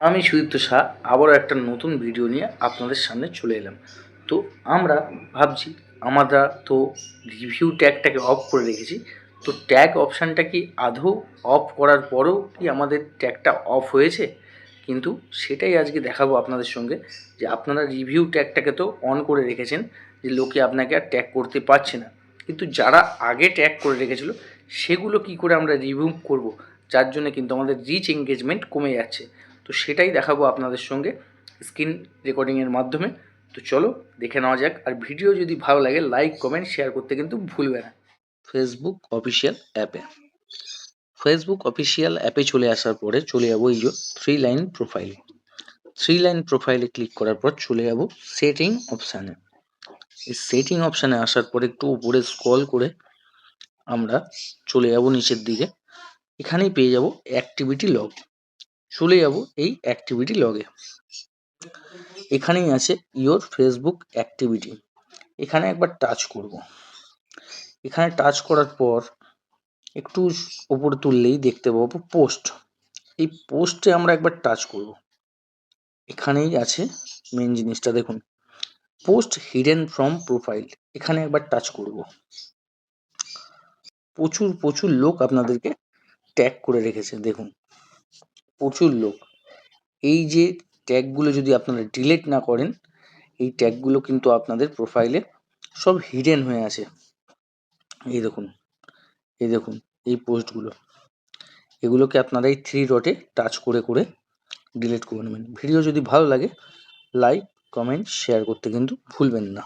আমি সুদীপ্ত শাহ আবারও একটা নতুন ভিডিও নিয়ে আপনাদের সামনে চলে এলাম। তো আমরা ভাবছি আমরা তো রিভিউ ট্যাগটাকে অফ করে রেখেছি, তো ট্যাগ অপশানটা কি আদৌ অফ করার পরেও কি আমাদের ট্যাগটা অফ হয়েছে? কিন্তু সেটাই আজকে দেখাবো আপনাদের সঙ্গে, যে আপনারা রিভিউ ট্যাগটাকে তো অন করে রেখেছেন, যে লোকে আপনাকে আর ট্যাগ করতে পারছে না, কিন্তু যারা আগে ট্যাগ করে রেখেছিল সেগুলো কি করে আমরা রিভিউ করব, যার জন্য কিন্তু আমাদের রিচ এঙ্গেজমেন্ট কমে যাচ্ছে। তো সেটাই দেখাবো আপনাদের সঙ্গে স্ক্রিন রেকর্ডিংয়ের মাধ্যমে। তো চলো দেখে নেওয়া যাক। আর ভিডিও যদি ভালো লাগে লাইক কমেন্ট শেয়ার করতে কিন্তু ভুলবে না। ফেসবুক অফিসিয়াল অ্যাপে চলে আসার পরে চলে যাবো এই যে থ্রি লাইন প্রোফাইলে ক্লিক করার পর চলে যাবো সেটিং অপশানে। এই সেটিং অপশানে আসার পর একটু উপরে স্ক্রল করে আমরা চলে যাব নিচের দিকে। এখানেই পেয়ে যাব অ্যাক্টিভিটি লগ। চলে যাব এই অ্যাক্টিভিটি লগে। এখানেই আছে ইয়োর ফেসবুক অ্যাক্টিভিটি। এখানে একবার টাচ করব। এখানে টাচ করার পর একটু উপরে তুললেই দেখতে পাবো পোস্ট। এই পোস্টে আমরা একবার টাচ করব। এখানেই আছে মেন জিনিসটা, দেখুন পোস্ট হিডেন ফ্রম প্রোফাইল। এখানে একবার টাচ করব। প্রচুর প্রচুর লোক আপনাদেরকে ট্যাগ করে রেখেছে, দেখুন প্রচুর লোক। এই যে ট্যাগগুলো যদি আপনারা ডিলিট না করেন, এই ট্যাগগুলো কিন্তু আপনাদের প্রোফাইলে সব হিডেন হয়ে আছে। এই দেখুন, এই দেখুন এই পোস্টগুলো, এগুলোকে আপনারা এই থ্রি ডটে টাচ করে করে ডিলিট করে নেবেন। ভিডিও যদি ভালো লাগে লাইক কমেন্ট শেয়ার করতে কিন্তু ভুলবেন না।